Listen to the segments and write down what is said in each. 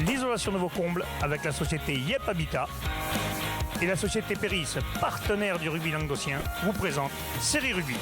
l'isolation de vos combles avec la société Yep Habitat. Et la société Péris, partenaire du rugby languedocien, vous présente Série Rugby.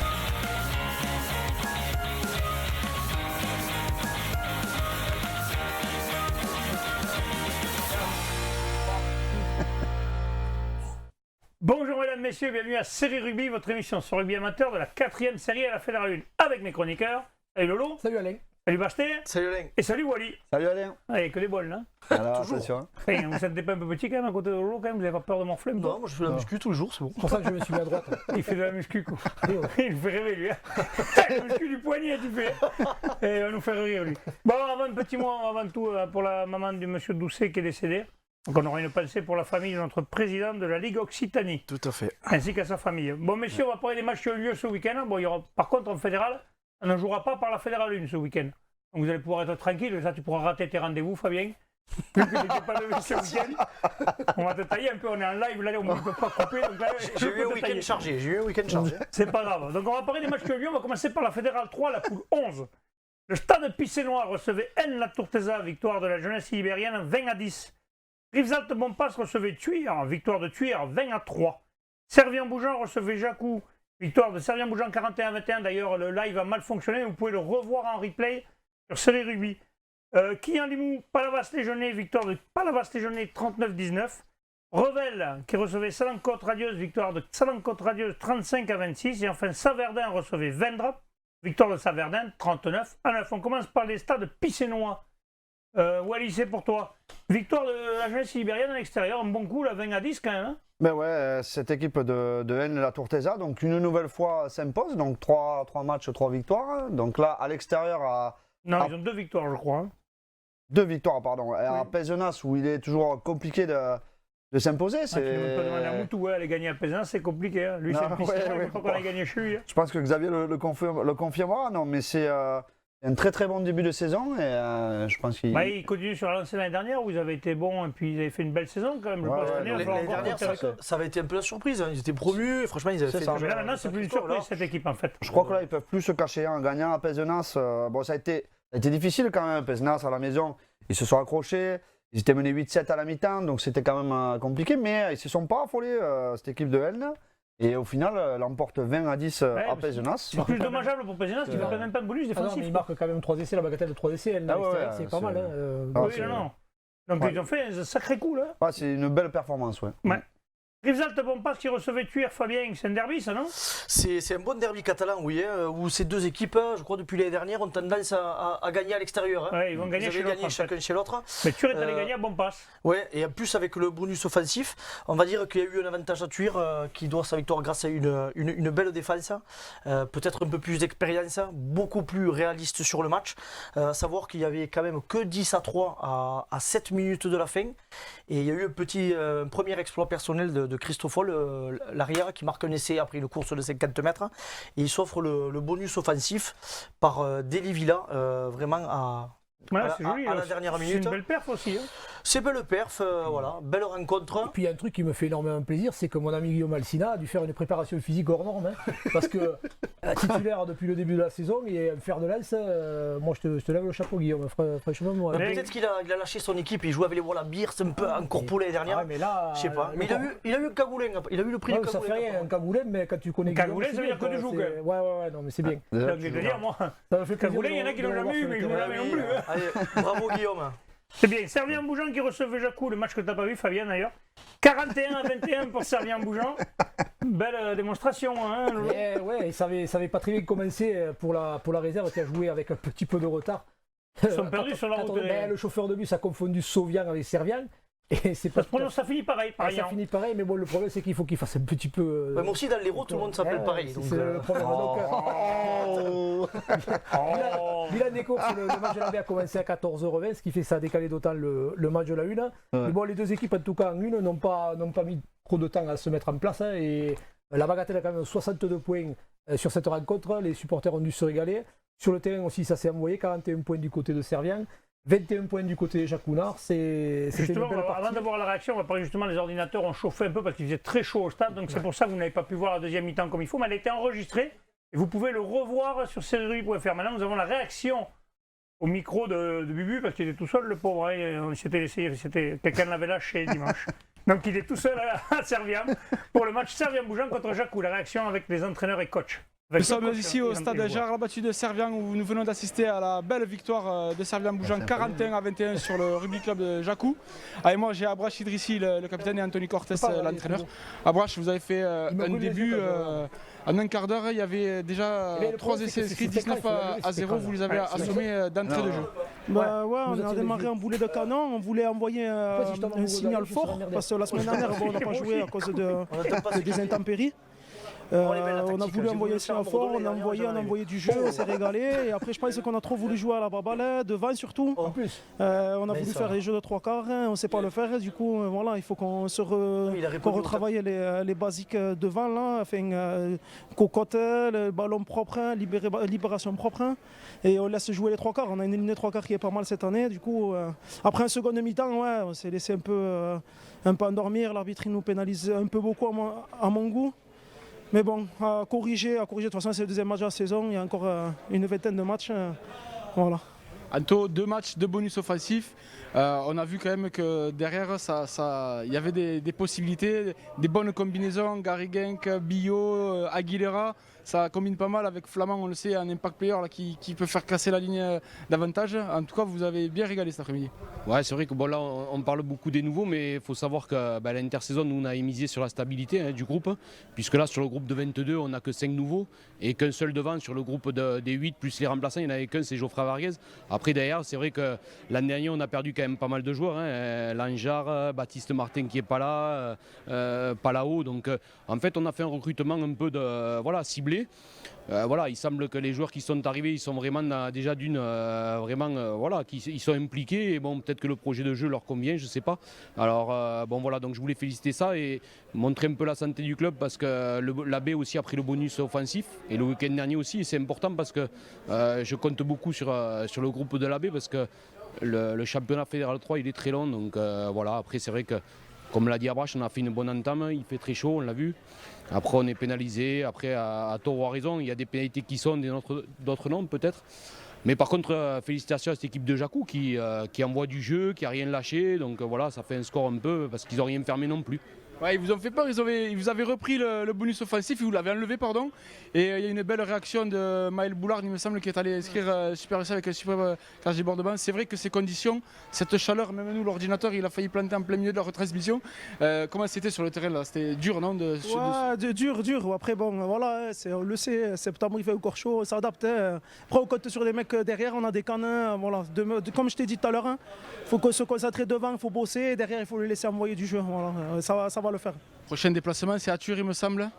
Bonjour mesdames, messieurs, bienvenue à Série Rugby, votre émission sur rugby amateur de la 4e série à la Fédérale 1 avec mes chroniqueurs. Salut Lolo. Salut Alain. Salut Bacheté. Salut Alain. Et salut Wally. Salut Alain. Allez, que des bols là. Alors, attention. Hey, vous êtes pas un peu petit quand même à côté de Lolo, quand même, vous n'avez pas peur de morfler? Non, moi je fais la muscu tous les jours, c'est bon. C'est pour ça que je me suis mis à droite. Il fait de la muscu, quoi. Il nous fait rêver, lui. Hein. La muscu du poignet, tu fais. Et il va nous faire rire, lui. Bon, avant un petit mot, avant tout, pour la maman du monsieur Doucet qui est décédé. Donc on aura une pensée pour la famille de notre président de la Ligue Occitanie. Tout à fait. Ainsi qu'à sa famille. Bon, messieurs, on va parler des matchs qui ont eu lieu ce week-end. Bon, il y aura, par contre, en fédéral, on ne jouera pas par la Fédérale 1 ce week-end. Donc vous allez pouvoir être tranquille. Ça, tu pourras rater tes rendez-vous, Fabien. Vu que tu n'étais pas levé ce week-end. On va te tailler un peu. On est en live, là, on ne peut pas couper. Donc là, J'ai eu un week-end chargé. C'est pas grave. Donc on va parler des matchs qui ont eu lieu. On va commencer par la Fédérale 3, la poule 11. Le stade Picénois recevait La Tourtesa, victoire de la jeunesse libérienne 20-10. Rivesaltes Bonpass recevait Thuir, victoire de Thuir 20-3. Servien-Bougeant recevait Jacou, victoire de Servien-Bougeant 41-21. D'ailleurs, le live a mal fonctionné, vous pouvez le revoir en replay sur Série Rugby. Quillan-Limoux, Palavas-Légenais, victoire de Palavas-Légenais 39-19. Revel qui recevait Salancote-Radieuse, victoire de Salancote-Radieuse 35-26. Et enfin, Saverdin recevait Vendra, victoire de Saverdin 39-9. On commence par les stades Picénois. Wally, c'est pour toi. Victoire de la jeunesse libérienne à l'extérieur, un bon coup, la 20-10 quand même. Hein. Ben ouais, cette équipe de La Tourtesa, donc une nouvelle fois s'impose, donc 3 matchs, 3 victoires. Donc là, à l'extérieur, Non, ils ont 2 victoires, je crois. Hein. 2 victoires, pardon. Oui. À Pézenas, où il est toujours compliqué de s'imposer. Tu ne peux demander à Moutou, ouais, aller gagner à Pézenas, c'est compliqué. Hein. Lui, c'est un Picénois, il ne faut pas qu'on ait gagné chez lui. Hein. Je pense que Xavier le confirmera, non, mais c'est un très très bon début de saison et je pense qu'il... Il continue sur la lancée l'année dernière où ils avaient été bons et puis ils avaient fait une belle saison quand même. L'année dernière, ça avait été un peu la surprise. Hein. Ils étaient promus, et franchement, ils avaient fait... Mais là maintenant, c'est plus une surprise cette équipe en fait. Je crois que là, ils peuvent plus se cacher en gagnant à Pézenas. Bon, ça a été difficile quand même, Pézenas à la maison. Ils se sont accrochés, ils étaient menés 8-7 à la mi-temps, donc c'était quand même compliqué, mais ils ne se sont pas affolés, cette équipe de Helne. Et au final, l'emporte 20-10 à Pézenas. C'est plus dommageable pour Pézenas qui ne fait même pas de bonus défensif. Non, mais il marque quand même 3 essais, la bagatelle de 3 essais. C'est pas mal. Hein. Oui, non. Donc ils ont fait un sacré coup là. Ouais, c'est une belle performance, ouais. Rivesaltes Bonpass qui recevait Thuir, Fabien, c'est un derby ça, non? C'est un bon derby catalan, oui, hein, où ces deux équipes, je crois depuis l'année dernière, ont tendance à gagner à l'extérieur. Hein. Ouais, ils vont gagner chez l'autre. Chacun chez l'autre. Mais Thuir est allé gagner à Bonpass. Ouais, et en plus avec le bonus offensif, on va dire qu'il y a eu un avantage à Thuir qui doit sa victoire grâce à une belle défense, peut-être un peu plus d'expérience, beaucoup plus réaliste sur le match. Savoir qu'il y avait quand même que 10-3 à 7 minutes de la fin. Et il y a eu un premier exploit personnel de Christoffel, l'arrière, qui marque un essai après une course de 50 mètres. Et il s'offre le bonus offensif par Deli Villa, vraiment à la dernière minute. C'est une belle perf aussi. Hein. C'est belle perf, voilà, belle rencontre. Et puis il y a un truc qui me fait énormément plaisir, c'est que mon ami Guillaume Alsina a dû faire une préparation physique hors norme. Hein, parce que titulaire depuis le début de la saison et un fer de lance, moi je te lève le chapeau Guillaume, franchement. Moi, peut-être qu'il a lâché son équipe, il jouait avec les Wallabies, un peu incorporé l'année dernière. Mais là, je sais pas. Mais il a eu un cagoulin, il a eu le prix du cagoulin. Ça fait rien, un cagoulin, mais quand tu connais Guillaume. Cagoulin, ça veut dire que tu joues quand même. Ouais, non, mais c'est bien. Je veux dire, moi, cagoulin, il y en a qui l'ont jamais eu, mais ils jouent jamais non plus. Allez, bravo Guillaume. C'est bien. Servien-Bougeant qui recevait Jacou, le match que tu n'as pas vu, Fabien d'ailleurs. 41-21 pour Servien-Bougeant. Belle démonstration. Hein, ouais, ça avait pas très bien commencé pour la réserve qui a joué avec un petit peu de retard. Ils sont perdus sur la route. Le chauffeur de bus a confondu Sauvian avec Servian. Et c'est pas ça finit pareil. Ça finit pareil, mais bon, le problème c'est qu'il faut qu'il fasse un petit peu. Moi aussi, dans l'Hérault, tout le monde s'appelle pareil. C'est le problème. Bilan des courses, le match de la B a commencé à 14h20, ce qui fait que ça a décalé d'autant le match de la une. Ouais. Mais bon, les deux équipes, en tout cas en une, n'ont pas mis trop de temps à se mettre en place. Hein, et la bagatelle a quand même 62 points sur cette rencontre. Les supporters ont dû se régaler. Sur le terrain aussi, ça s'est envoyé. 41 points du côté de Servian. 21 points du côté Jacquounard, justement, avant de voir la réaction, on va parler justement, les ordinateurs ont chauffé un peu parce qu'il faisait très chaud au stade, donc c'est pour ça que vous n'avez pas pu voir la deuxième mi-temps comme il faut, mais elle a été enregistrée et vous pouvez le revoir sur serierugby.fr. Maintenant, nous avons la réaction au micro de Bubu parce qu'il était tout seul, le pauvre. On s'était laissé, quelqu'un l'avait lâché dimanche. Donc il est tout seul à Serviam pour le match Serviam-Bougeant contre Jacou. La réaction avec les entraîneurs et coachs. Nous sommes ici au stade Gérard Labattu de Serviam où nous venons d'assister à la belle victoire de Serviam-Bougeant 41-21 sur le rugby club de Jacou. Avec moi j'ai Abrash Idrissi, le capitaine, et Anthony Cortés, l'entraîneur. Abrash, vous avez fait un début en un quart d'heure. Il y avait déjà 3 essais inscrits, 19-0. Vous les avez assommés d'entrée de jeu. Bah ouais, on a démarré en boulet de canon, on voulait envoyer un signal fort parce que la semaine dernière on n'a pas joué à cause des intempéries. On a voulu envoyer un signal fort, on a envoyé du jeu, on s'est régalé. Et après, je pense qu'on a trop voulu jouer à la baballe, devant surtout. En plus. On a voulu faire les jeux de 3 quarts, on ne sait pas le faire. Du coup, voilà, il faut qu'on retravaille les basiques devant, là. Enfin, cocotte, le ballon propre, libération propre. Et on laisse jouer les 3 quarts. On a une ligne de 3 quarts qui est pas mal cette année. Du coup, après un second mi-temps, ouais, on s'est laissé un peu endormir. L'arbitre nous pénalise un peu beaucoup à mon goût. Mais bon, à corriger. De toute façon, c'est le deuxième match de la saison. Il y a encore une vingtaine de matchs. Voilà. Anto, 2 matchs, 2 bonus offensifs. On a vu quand même que derrière, il y avait des possibilités, des bonnes combinaisons. Gary Genk, Bio, Aguilera. Ça combine pas mal avec Flamand, on le sait, un impact player là, qui peut faire casser la ligne davantage. En tout cas, vous avez bien régalé cet après-midi. Ouais, c'est vrai que bon, là, on parle beaucoup des nouveaux, mais il faut savoir que l'intersaison, nous, on a misé sur la stabilité du groupe, puisque là, sur le groupe de 22, on n'a que 5 nouveaux et qu'un seul devant sur le groupe des 8 plus les remplaçants, il n'y en avait qu'un, c'est Geoffrey Varguez. Après, derrière, c'est vrai que l'année dernière, on a perdu quand même pas mal de joueurs. Langeard, Baptiste Martin qui n'est pas là-haut. Donc, en fait, on a fait un recrutement un peu ciblé. Il semble que les joueurs qui sont arrivés, ils sont vraiment déjà ils sont impliqués et bon, peut-être que le projet de jeu leur convient, je sais pas. Alors donc je voulais féliciter ça et montrer un peu la santé du club parce que l'AB aussi a pris le bonus offensif et le week-end dernier aussi, et c'est important parce que je compte beaucoup sur le groupe de l'AB parce que le championnat fédéral 3 il est très long, donc après c'est vrai que comme l'a dit Abrash, on a fait une bonne entame, il fait très chaud, on l'a vu. Après on est pénalisé, après à tort ou à raison, il y a des pénalités qui sont, d'autres non peut-être. Mais par contre, félicitations à cette équipe de Jacou qui envoie du jeu, qui n'a rien lâché. Donc ça fait un score un peu parce qu'ils n'ont rien fermé non plus. Ouais, ils vous ont fait peur, ils vous avaient repris le bonus offensif, ils vous l'avaient enlevé, pardon. Et il y a une belle réaction de Maël Boulard, il me semble, qui est allé inscrire Super avec un super cage débordement. C'est vrai que ces conditions, cette chaleur, même nous, l'ordinateur, il a failli planter en plein milieu de la retransmission. Comment c'était sur le terrain là? C'était dur, non? Dur. Après, bon, voilà, on le sait, septembre, il fait encore chaud, on s'adapte. Après, on compte sur les mecs derrière, on a des canins. Voilà. Comme je t'ai dit tout à l'heure, il faut se concentrer devant, il faut bosser, et derrière, il faut les laisser envoyer du jeu. Voilà. Ça va le faire. Prochain déplacement, c'est à Tuur, il me semble.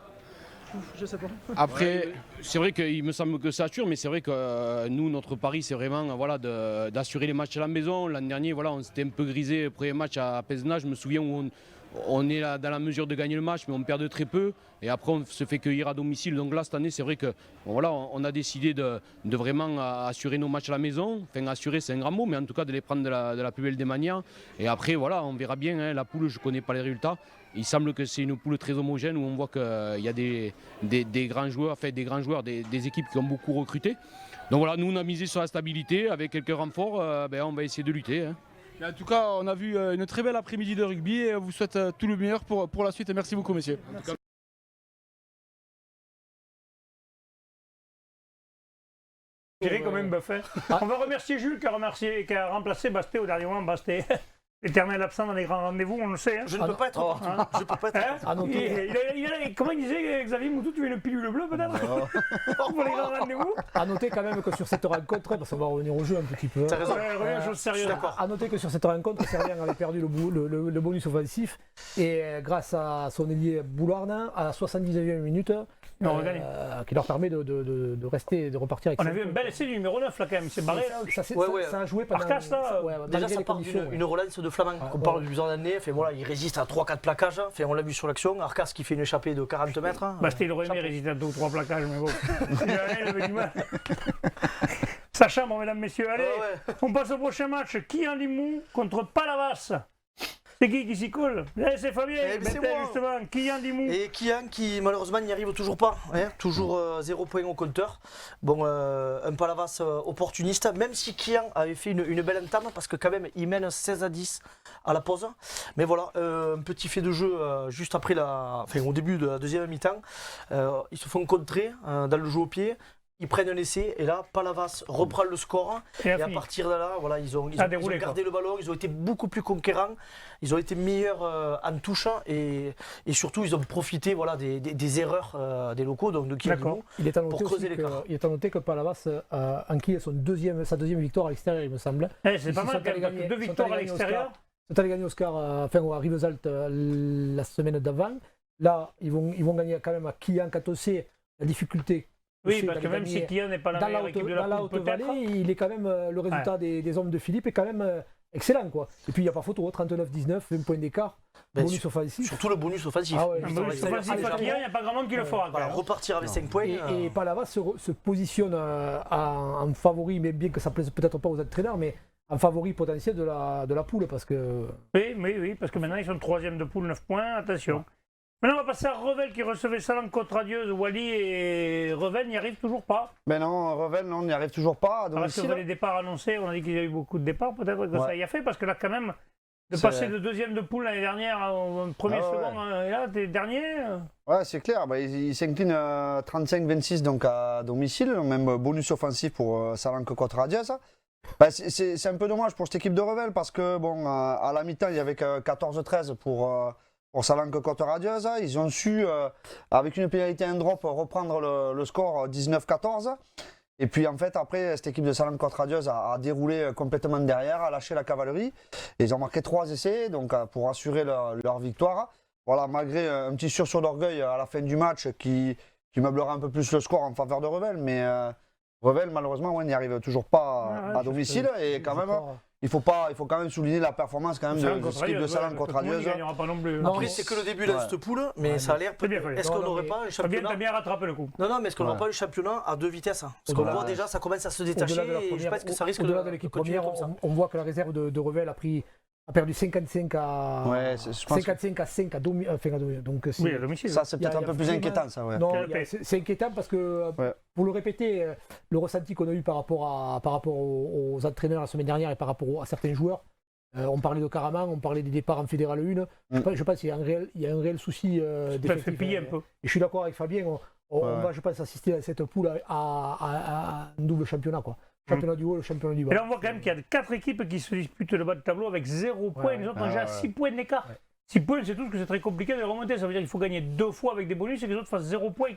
Je sais pas. Après, c'est vrai qu'il me semble que c'est à Tuur, mais c'est vrai que nous, notre pari, c'est vraiment d'assurer les matchs à la maison. L'an dernier, on s'était un peu grisé le premier match à Pézenas. Je me souviens où on est là dans la mesure de gagner le match, mais on perd de très peu. Et après, on se fait cueillir à domicile. Donc là, cette année, c'est vrai que on a décidé de vraiment assurer nos matchs à la maison. Enfin, assurer, c'est un grand mot, mais en tout cas, de les prendre de la plus belle des manières. Et après, on verra bien. La poule, je ne connais pas les résultats. Il semble que c'est une poule très homogène où on voit qu'il y a des grands joueurs, des équipes qui ont beaucoup recruté. Donc voilà, nous, on a misé sur la stabilité. Avec quelques renforts, on va essayer de lutter. En tout cas, on a vu une très belle après-midi de rugby et on vous souhaite tout le meilleur pour la suite. Et merci beaucoup, messieurs. Tiré comme un buffet. On va remercier Jules qui a remplacé Basté au dernier moment. Basté, éternel absent dans les grands rendez-vous, on le sait. Je ne peux pas être. Je peux pas être. Comment il disait Xavier Moutou, tu veux une pilule bleue peut-être pour les grands rendez-vous? À noter quand même que sur cette rencontre, parce qu'on va revenir au jeu un petit peu. T'as raison. Chose sérieuse. À noter que sur cette rencontre, Serviam avait perdu le bonus offensif et grâce à son ailier Boulardin, à la 79e minute, qui leur permet de rester et de repartir avec. On a vu un bel essai du numéro 9 là quand même, il s'est barré là. Ça a joué pendant. Arcas là. Déjà ça part d'une relance de Flamand. On parle du plusieurs années, il résiste à 3-4 plaquages. On l'a vu sur l'action. Arcas qui fait une échappée de 40 mètres. Basté il aurait aimé résister à 2 ou 3 plaquages, mais bon. Il avait du mal. Ça chambre, mesdames, messieurs. Allez, on passe au prochain match. Qui en Limoux contre Palavas. C'est qui s'y colle? C'est Fabien, c'est moi. Justement, Kylian Dimou. Et Kylian qui malheureusement n'y arrive toujours pas, hein, toujours 0 point au compteur. Bon, un Palavas opportuniste, même si Kylian avait fait une belle entame, parce que quand même il mène 16-10 à la pause. Mais voilà, un petit fait de jeu juste après au début de la deuxième mi-temps. Ils se font contrer dans le jeu au pied. Ils prennent un essai et là, Palavas reprend le score. Et à partir de là, voilà, ils ont gardé le ballon, ils ont été beaucoup plus conquérants, ils ont été meilleurs en touche et surtout, ils ont profité des erreurs des locaux, donc de Kylian pour creuser l'écart. Il est à noter que Palavas a enquillé sa deuxième victoire à l'extérieur, il me semble. C'est pas mal, deux victoires à l'extérieur. Ils ont allé gagner Oscar à Rivesaltes la semaine d'avant. Là, ils vont gagner quand même à Kylian quand on sait la difficulté. Oui, parce que même si Kylian n'est pas la meilleure équipe de la poule, peut-être. Il est quand même, le résultat des hommes de Philippe est quand même excellent, quoi. Et puis il n'y a pas photo, 39-19, 20 points d'écart, bonus offensif. Surtout le bonus offensif. Le bonus offensif, il n'y a pas grand monde qui le fera. Voilà, repartir avec 5 points. Et Palavas se positionne en favori, mais bien que ça ne plaise peut-être pas aux entraîneurs, mais en favori potentiel de la poule, parce que... Oui, parce que maintenant ils sont 3e de poule, 9 points, attention. Maintenant, on va passer à Revel qui recevait Salon-Côte-Radieuse. Wally et Revel n'y arrivent toujours pas. Mais non, Revel, on n'y arrive toujours pas. Parce que les départs annoncés, on a dit qu'il y a eu beaucoup de départs. Peut-être que ça y a fait, parce que là, quand même, de passer de 2e de poule l'année dernière au premier second, et là, t'es dernier. Ouais, c'est clair. Ils s'inclinent 35-26 donc à domicile. Même bonus offensif pour Salon-Côte-Radieuse. C'est un peu dommage pour cette équipe de Revel, parce que, à la mi-temps, il y avait 14-13 pour Salon-Côte-Radieuse. Ils ont su, avec une pénalité un drop, reprendre le score 19-14. Et puis en fait, après, cette équipe de Salon-Côte-Radieuse a déroulé complètement derrière, a lâché la cavalerie. Et ils ont marqué 3 essais donc, pour assurer leur victoire. Voilà, malgré un petit sursaut d'orgueil à la fin du match qui meublera un peu plus le score en faveur de Revel. Mais Revel, malheureusement, n'y arrive toujours pas à domicile. Et quand même... Il faut quand même souligner la performance quand même de cette équipe de Salon-Côte-Radieuse. Après, c'est que le début de cette poule, mais ça a l'air. Est-ce qu'on n'aurait pas un championnat? T'as bien rattrapé le coup. Non, mais est-ce qu'on n'aurait pas un championnat à 2 vitesses? Parce qu'on voit déjà, ça commence à se détacher. Et je pense que ça risque au-delà de l'équipe première, on voit que la réserve de Revel a perdu 55 à 5 à domicile. Donc, oui, à domicile. Ça, c'est peut-être un peu plus inquiétant, ça. Ouais. Non, c'est inquiétant parce que, pour le répéter, le ressenti qu'on a eu par rapport aux entraîneurs la semaine dernière et par rapport à certains joueurs, on parlait de Caraman, on parlait des départs en Fédéral 1. Je pense qu'il y a un réel souci d'effectif. Un peu. Et je suis d'accord avec Fabien, on va, je pense, assister à cette poule à un double championnat, quoi. Championnat du haut, le championnat du bas. Et là, on voit quand même qu'il y a 4 équipes qui se disputent le bas de tableau avec 0 points. Les autres ont déjà 6 points d'écart. 6 points, c'est tout, que c'est très compliqué de remonter. Ça veut dire qu'il faut gagner 2 fois avec des bonus et que les autres fassent 0 points.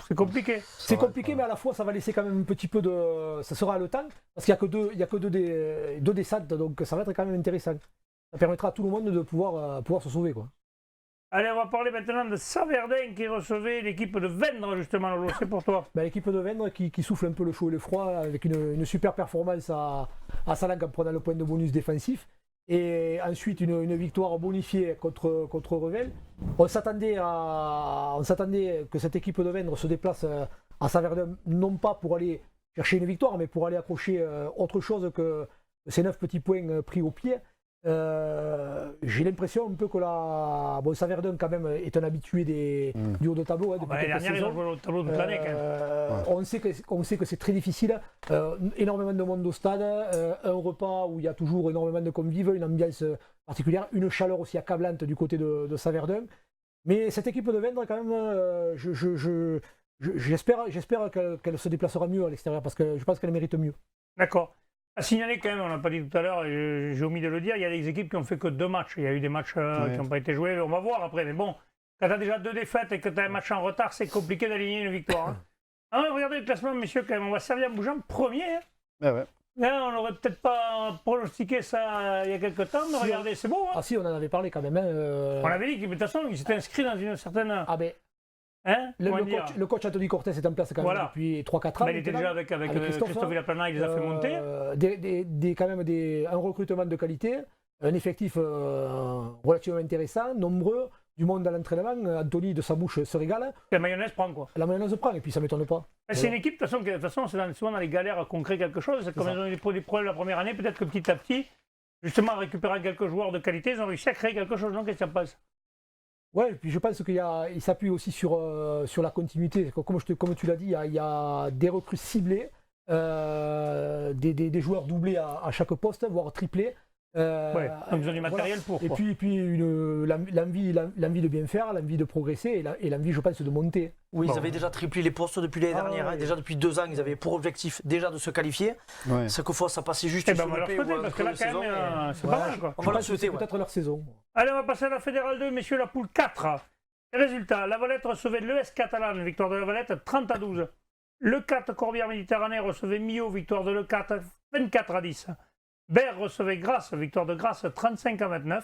C'est compliqué. C'est compliqué, mais à la fois, ça va laisser quand même un petit peu de. Ça sera haletant, parce qu'il n'y a que deux descentes, donc ça va être quand même intéressant. Ça permettra à tout le monde de pouvoir se sauver, quoi. Allez, on va parler maintenant de Saverdin qui recevait l'équipe de Vendre, justement, Lolo, c'est pour toi. L'équipe de Vendre qui souffle un peu le chaud et le froid avec une super performance à Salanque en prenant le point de bonus défensif. Et ensuite, une victoire bonifiée contre Revel. On s'attendait que cette équipe de Vendre se déplace à Saverdin, non pas pour aller chercher une victoire, mais pour aller accrocher autre chose que ces 9 petits points pris au pied. J'ai l'impression un peu que Saverdun quand même est un habitué du haut de tableau. L'année dernière, ils ont joué au tableau toute l'année. On sait que c'est très difficile. Énormément de monde au stade, un repas où il y a toujours énormément de convives, une ambiance particulière, une chaleur aussi accablante du côté de Saverdun. Mais cette équipe de Vendre, quand même, j'espère qu'elle se déplacera mieux à l'extérieur, parce que je pense qu'elle mérite mieux. D'accord. À signaler quand même, on n'a pas dit tout à l'heure, j'ai omis de le dire, il y a des équipes qui ont fait que 2 matchs. Il y a eu des matchs qui n'ont pas été joués, on va voir après. Mais bon, quand tu as déjà 2 défaites et que tu as un match en retard, c'est compliqué d'aligner une victoire. Alors, regardez le classement, messieurs, quand même, on va servir Bougeant premier. Là, on n'aurait peut-être pas pronostiqué ça il y a quelques temps, mais regardez, c'est beau. Ah si, on en avait parlé quand même. On avait dit qu'il de toute façon, il s'était inscrit dans une certaine... le coach Anthony Cortés est en place quand même depuis 3-4 ans. Mais il était déjà avec Christophe Villaplana, il les a fait monter. Quand même un recrutement de qualité, un effectif relativement intéressant, nombreux, du monde à l'entraînement. Anthony, de sa bouche, se régale. La mayonnaise prend, quoi. La mayonnaise prend, et puis ça ne m'étonne pas. C'est une équipe, de toute façon, c'est souvent dans les galères qu'on crée quelque chose. C'est comme ils ont eu des problèmes la première année, peut-être que petit à petit, justement, en récupérant quelques joueurs de qualité, ils ont réussi à créer quelque chose, non? Qu'est-ce que tu en penses? Ouais, et puis je pense qu'il s'appuie aussi sur la continuité. Comme tu l'as dit, il y a des recrues ciblées, des joueurs doublés à chaque poste, voire triplés. Ouais, donc ils ont du matériel pour. Et puis l'envie de bien faire, l'envie de progresser et l'envie, je pense, de monter. Oui, ils avaient déjà triplé les postes depuis l'année dernière. ouais. Déjà depuis 2 ans, ils avaient pour objectif déjà de se qualifier. Ouais. Chaque fois, ça passait juste Eh ben, sur on va le leur P souhaiter, ou parce que là, quand même, c'est pas mal, quoi. On va leur C'est souhaiter. peut-être leur saison. Allez, on va passer à la Fédérale 2, messieurs, la poule 4. Résultat, La Valette recevait l'ES Catalane, victoire de La Valette 30-12. Le 4 Corbière Méditerranée recevait Millau, victoire de Le 4 24-10. Berre recevait Grasse, victoire de Grasse 35-29.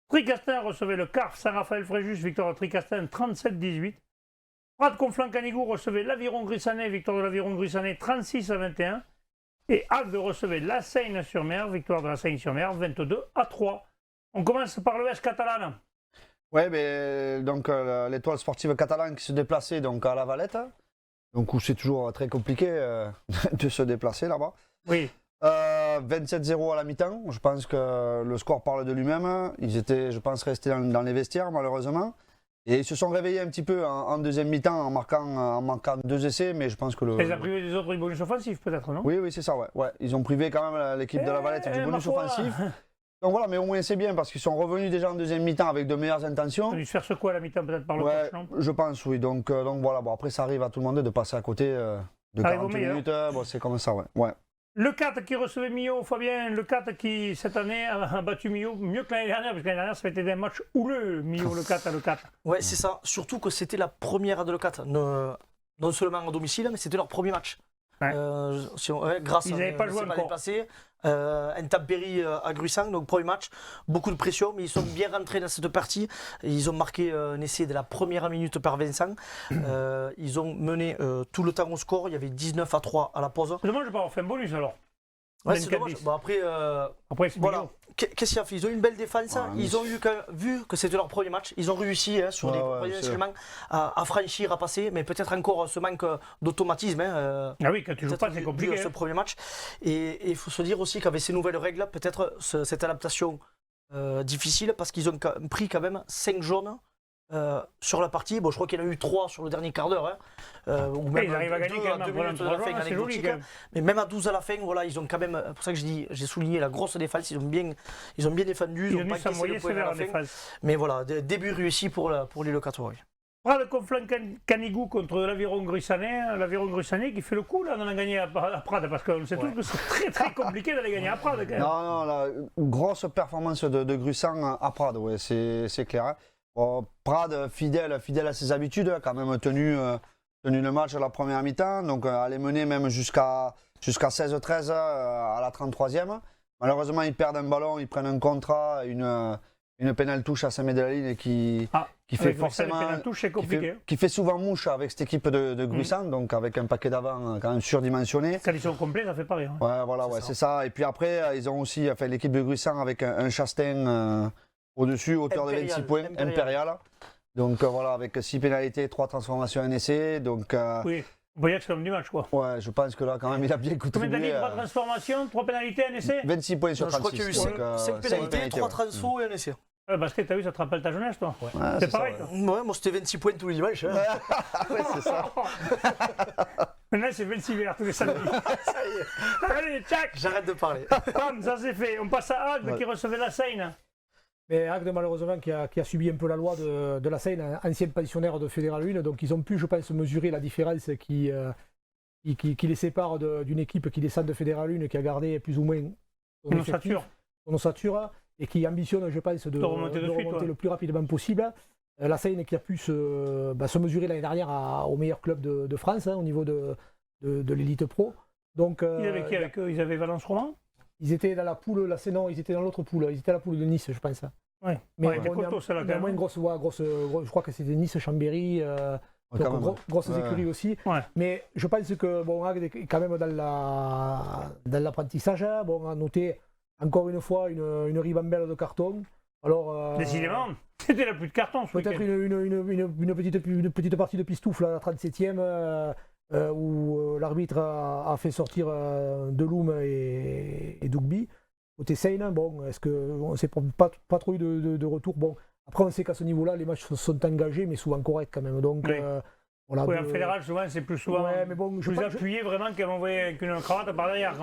Tricastin recevait le CARF Saint-Raphaël-Fréjus, victoire de Tricastin 37-18. Prades Conflans-Canigou recevait l'Aviron Grissanet, victoire de l'Aviron Grissanet 36-21. Et Agde recevait la Seyne-sur-Mer, victoire de la Seyne-sur-Mer 22-3. On commence par l'ES Catalane. Ouais, mais donc l'étoile sportive catalane qui se déplaçait donc à La Valette, donc où c'est toujours très compliqué de se déplacer là-bas. Oui. 27-0 à la mi-temps, je pense que le score parle de lui-même. Ils étaient, je pense, restés dans les vestiaires malheureusement. Et ils se sont réveillés un petit peu en deuxième mi-temps en marquant 2 essais, mais je pense que Ils ont privé des autres du bonus offensif peut-être, non? Oui, c'est ça, ouais. Ils ont privé quand même l'équipe de La Valette du bonus offensif. Donc voilà, mais au moins c'est bien parce qu'ils sont revenus déjà en deuxième mi-temps avec de meilleures intentions. Ils se faire secouer à la mi-temps peut-être par le coach, non? Je pense, oui. Donc voilà, bon, après ça arrive à tout le monde de passer à côté de 40 minutes. Bon, c'est comme ça, ouais. Le 4 qui recevait Millau, Fabien, le 4 qui cette année a battu Millau mieux que l'année dernière, parce que l'année dernière ça a été des matchs houleux, Millau, le 4 à le 4. Ouais, c'est ça. Surtout que c'était la première de le 4. Non seulement à domicile, mais c'était leur premier match. Ouais. Grâce ils n'avaient pas joué encore. Déplacé. Intempérie à Gruissant, donc premier match, beaucoup de pression, mais ils sont bien rentrés dans cette partie. Ils ont marqué un essai dès la première minute par Vincent. Ils ont mené tout le temps au score, il y avait 19-3 à la pause. C'est dommage de pas avoir fait un bonus alors. Ouais, c'est dommage. Bon, après c'est voilà. Qu'est-ce qu'ils ont fait? Ils ont une belle défense. Ils ont vu que c'était leur premier match. Ils ont réussi sur des premiers instruments à franchir, à passer, mais peut-être encore ce manque d'automatisme. Ah oui, quand tu joues pas, c'est compliqué. Ce premier match. Et il faut se dire aussi qu'avec ces nouvelles règles, peut-être cette adaptation difficile, parce qu'ils ont pris quand même 5 jaunes. Sur la partie, bon, je crois qu'il y en a eu 3 sur le dernier quart d'heure, ou même ils arrivent à gagner quand même 2 minutes de la fin anecdotique, mais même à 12 à la fin, voilà, ils ont quand même, pour ça que j'ai souligné la grosse défense, ils ont bien défendu, ils ont pas encaissé le point à la fin, mais voilà, début réussi pour les locatoires. Prades Conflans-Canigou contre l'Aviron Grissanet qui fait le coup là, on a gagné à Prades, parce qu'on sait tous que c'est très très compliqué d'aller gagner à Prades quand même. Non, la grosse performance de Gruissant à Prades, ouais, c'est clair. Hein. Bon, Prades, fidèle à ses habitudes, a quand même tenu le match à la première mi-temps, donc aller mener même jusqu'à 16-13 à la 33e. Malheureusement, ils perdent un ballon, ils prennent un contrat, une pénale touche à 5 mètres de la ligne qui fait forcément qui fait souvent mouche avec cette équipe de Gruissant, donc avec un paquet d'avant quand même surdimensionné. Quand ils sont complets, ça fait pas rire. Ouais, voilà, c'est ça. Et puis après, ils ont aussi fait l'équipe de Gruissant avec un Chastain au-dessus, hauteur de 26 points, impérial. Donc voilà, avec 6 pénalités, 3 transformations en essai. Donc, oui, on peut dire que c'est l'homme du match, quoi. Ouais, je pense que là, quand même, il a bien contribué. Combien d'années, 3 transformations, 3 pénalités, un essai? 26 points sur 36. Je crois qu'il y a eu 5 pénalités, 3 transfos et un essai. Basket, t'as vu, ça te rappelle ta jeunesse, toi? Ouais, c'est pareil, toi. Ouais, moi c'était 26 points tous les dimanches. Hein. Ouais, c'est ça. Maintenant, c'est 26 verres tous les samedis. Ça y est. Allez, tchac! J'arrête de parler. Bam, ça c'est fait. On passe à Agde qui recevait la Seyne. Mais Agde, malheureusement, qui a subi un peu la loi de la Seyne, ancien pensionnaire de Fédéral 1, donc ils ont pu, je pense, mesurer la différence qui les sépare d'une équipe qui descend de Fédéral 1, qui a gardé plus ou moins son ossature, et qui ambitionne, je pense, de remonter le plus rapidement possible. La Seyne qui a pu se mesurer l'année dernière au meilleur club de France, au niveau de l'élite pro. Donc, ils avaient qui avec eux? Ils avaient Valence Roman? Ils étaient dans la poule, non, ils étaient dans l'autre poule. Ils étaient à la poule de Nice, je pense. Ouais. Mais moins une grosse, je crois que c'était Nice, Chambéry, grosses écuries aussi. Ouais. Mais je pense que Agde est quand même dans l'apprentissage. Bon, on a noté encore une fois une ribambelle de carton. Alors, décidément, c'était la plus de carton. Peut-être une petite partie de pistoufle à la 37e. Où l'arbitre a fait sortir Deloum et Dougby. côté Seine, bon, est-ce qu'on ne s'est pas trop eu de retour. Bon, après, on sait qu'à ce niveau-là, les matchs sont engagés, mais souvent corrects quand même. Donc, voilà, en fédéral, souvent, c'est plus souvent mais bon, plus appuyé vraiment qu'elle envoyé qu'une cravate par derrière.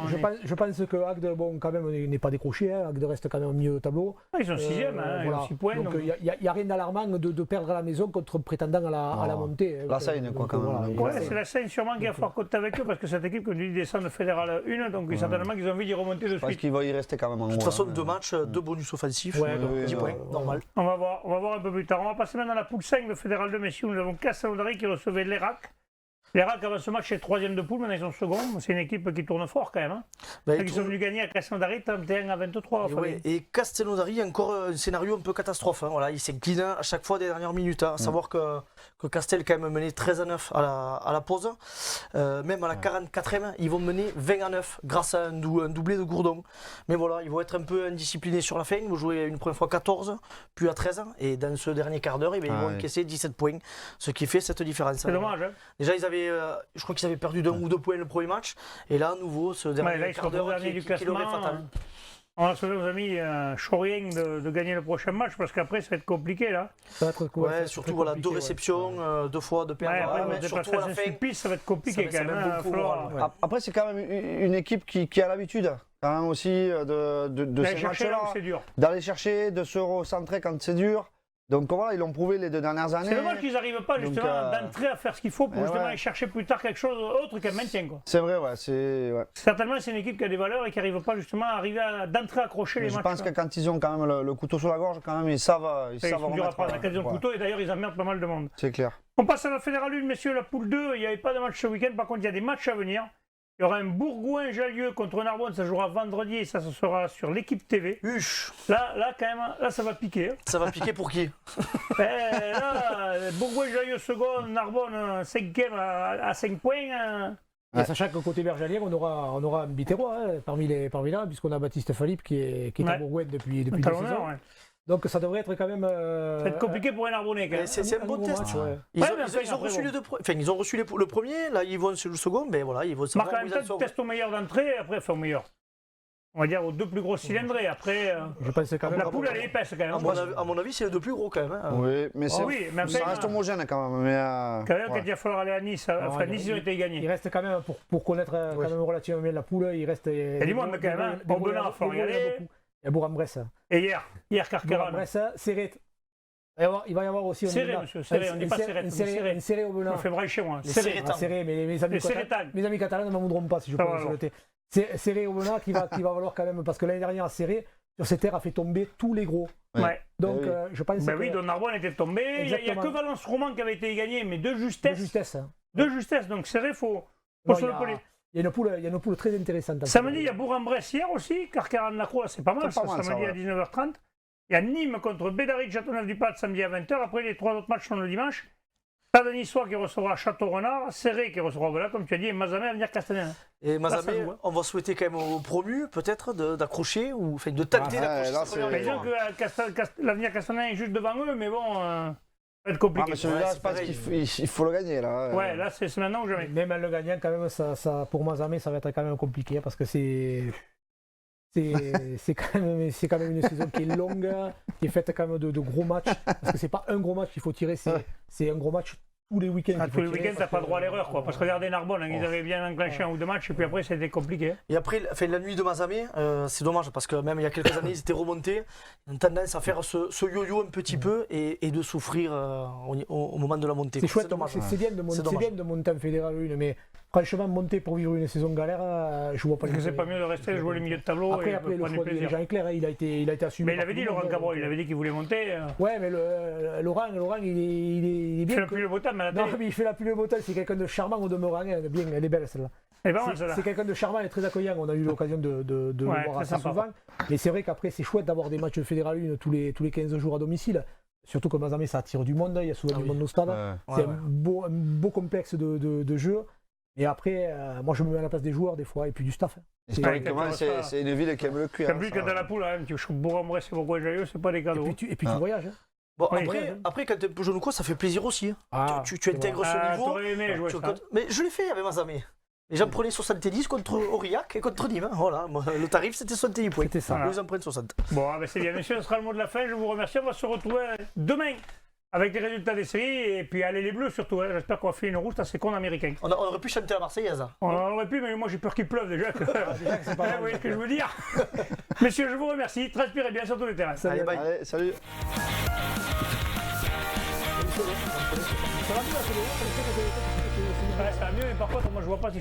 Je pense que Agde, bon, quand même, n'est pas décroché. Hein. Agde reste quand même au milieu de tableau. Ils sont 6e, ils ont 6 points. Donc, il n'y a rien d'alarmant de perdre à la maison contre prétendant à la montée. La Seine, quoi, quand même. Voilà. C'est la Seine sûrement qu'il va falloir compter avec eux parce que cette équipe, comme tu dis, descend de fédéral 1, donc certainement qu'ils ont envie d'y remonter de suite. Parce qu'il va y rester quand même. De toute façon, 2 matchs, 2 bonus offensifs, 10 points, normal. On va voir un peu plus tard. On va passer maintenant à la poule 5 de fédéral 2, messieurs. Nous avons Castelnaudary qui recevait l'Erac. L'Erac, avant ce match, est 3e de poule, maintenant ils sont second. C'est une équipe qui tourne fort quand même. Hein. Ils sont venus gagner à Castelnaudary 31-23. Et Castelnaudary, encore un scénario un peu catastrophe. Hein. Voilà, il s'incline à chaque fois des dernières minutes. Hein. Savoir que Castel quand même menait 13-9 à la pause. Même à la 44e, ils vont mener 20-9 grâce à un doublé de Gourdon. Mais voilà, ils vont être un peu indisciplinés sur la fin. Ils vont jouer une première fois 14, puis à 13. Et dans ce dernier quart d'heure, ils vont encaisser 17 points. Ce qui fait cette différence. C'est dommage. Hein. Déjà, je crois qu'ils avaient perdu d'1 ou 2 points le premier match. Et là, à nouveau, ce dernier quart d'heure qui leur est fatal. On a souhaité aux amis Chorien de gagner le prochain match parce qu'après, ça va être compliqué là. Ça va être cool, ouais, surtout voilà, 2 réceptions, 2 fois de perdre. Mais surtout à la fin, ça va être compliqué quand même. Après, c'est quand même une équipe qui a l'habitude quand même aussi de ces matchs-là, d'aller chercher, de se recentrer quand c'est dur. Donc voilà, ils l'ont prouvé les 2 dernières années. C'est dommage qu'ils n'arrivent pas justement d'entrer à faire ce qu'il faut pour justement aller chercher plus tard quelque chose autre qu'un maintien. C'est vrai, Certainement, c'est une équipe qui a des valeurs et qui n'arrive pas justement à arriver d'entrer à accrocher les matchs. Je pense que quand ils ont quand même le couteau sur la gorge, quand même, ils savent remettre. Quand ils ont le couteau, et d'ailleurs, ils emmerdent pas mal de monde. C'est clair. On passe à la Fédérale 1, messieurs, la poule 2. Il n'y avait pas de match ce week-end, par contre, il y a des matchs à venir. Il y aura un Bourgoin-Jallieu contre Narbonne, ça jouera vendredi et ça se sera sur l'équipe TV. Là, quand même, là, ça va piquer. Ça va piquer pour qui? Là, Bourgoin-Jallieu second, Narbonne 5e à 5 points. Et sachant qu'au côté bergalier, on aura un Biterrois parmi là, puisqu'on a Baptiste Philippe qui est à Bourgoin depuis 2 saisons. Donc ça devrait être quand même. Ça va être compliqué pour un Narbonnais quand même. C'est un bon test. Ils ont reçu les 2 premiers. Enfin, ils ont reçu le premier, là ils vont sur le second, mais voilà, ils vont se faire. Marc, en même temps, test au meilleur d'entrée, après, au meilleur. On va dire aux 2 plus gros cylindrés. Après, je pense quand même. La poule, elle est épaisse quand même. À mon avis, c'est les 2 plus gros quand même. Hein. Oui, mais ça reste homogène quand même. Quand même, quand il va falloir aller à Nice, Nice, ils ont été gagnés. Il reste quand même, pour connaître quand même relativement bien la poule, il reste. Il y a du monde quand même. Bordelais, il faut regarder. Il y a Bourg-en-Bresse. Et hier Carqueran. Bourg-en-Bresse, Serret. Il va y avoir aussi Serré, monsieur, Serré, on ne dit pas Serré. Une Serré au Benin. On fait vrai chez moi. Serré, mais mes amis catalans ne m'en voudront pas si je prononce le T. Serré au Benin qui va valoir quand même, parce que l'année dernière, Serré, sur ses terres, a fait tomber tous les gros. Donc je pense que. Oui, Don Narbonne était tombé. Il n'y a que Valence Roman qui avait été gagné, mais de justesse. De justesse. Donc Serré, il faut se le coller. Il y a une poule très intéressante. Samedi, il y a Bourg-en-Bresse hier aussi, Carqueran-Lacroix, c'est pas mal ça, samedi à 19h30. Il y a Nîmes contre Bédaric Châteauneuf-du-Pape samedi à 20h. Après, les 3 autres matchs sont le dimanche. Stade Niçois qui recevra Château-Renard, Serré qui recevra, voilà, comme tu as dit, et Mazamet à venir Castanet. Et Mazamet, on va souhaiter quand même aux promus, peut-être, d'accrocher, ou de tenter d'accrocher. Mais disons que l'avenir Castanet est juste devant eux, mais bon. Ça va être compliqué. Mais celui-là, c'est parce qu'il faut le gagner. Là. Ouais, là, c'est maintenant ou jamais. Même en le gagnant, quand même, pour Mazamet, ça va être quand même compliqué parce que c'est quand même une saison qui est longue, qui est faite quand même de gros matchs. Parce que c'est pas un gros match qu'il faut tirer, c'est un gros match tous les week-ends. Tous les week-ends, t'as pas droit à l'erreur, quoi. Parce que regardez Narbonne, ils avaient bien enclenché 1 ou 2 matchs, et puis après, c'était compliqué. Et après, la nuit de Mazamet, c'est dommage, parce que même il y a quelques années, ils étaient remontés. Ils ont tendance à faire ce yo-yo un petit peu et de souffrir au moment de la montée. C'est chouette, c'est bien de monter en Fédéral 1, mais franchement, monter pour vivre une saison galère, je vois pas. Parce que c'est pas mieux de rester jouer les milieux de tableau. Après le dirigeant est clair, il a été assumé. Mais il avait dit, Laurent Cabrol, il avait dit qu'il voulait monter. Ouais, mais Laurent, il est bien. Il fait la pluie le beau temps, mais non, mais il fait la pluie le beau temps, c'est quelqu'un de charmant au demeurant, elle est belle celle-là. C'est quelqu'un de charmant et très accueillant, on a eu l'occasion de le voir assez souvent. Mais c'est vrai qu'après, c'est chouette d'avoir des matchs de Fédéral 1 tous les 15 jours à domicile. Surtout que Mazamet, ça attire du monde, il y a souvent du monde au stade. C'est un beau complexe de jeu. Et après, moi je me mets à la place des joueurs des fois et puis du staff. Historiquement, c'est une ville qui aime le cuir. T'as vu que dans la poule, tu chopes Bourg-en-Bresse et Bourgoin-Jallieu, c'est pas des cadeaux. Et puis tu voyages. Bon, après, quand tu es un peu jeune ou quoi, ça fait plaisir aussi. Tu intègres ce niveau. T'aurais aimé jouer ça. Mais je l'ai fait avec Mazamet. Les gens prenaient 70 contre Aurillac et contre Nîmes. Voilà, le tarif c'était 70 points. C'était ça. Ils en prennent 60. Bon, c'est bien, messieurs, ce sera le mot de la fin. Je vous remercie. On va se retrouver demain avec les résultats des séries. Et puis, allez les Bleus surtout. J'espère qu'on va faire une rousse à ces cons américains. On aurait pu chanter la Marseillaise. On aurait pu, mais moi j'ai peur qu'il pleuve déjà. Vous voyez ce que je veux dire. Messieurs, je vous remercie. Transpirez bien sur tous les terrains. Allez, bye. Allez, salut. Ça va mieux, mais par contre, moi je vois pas si je suis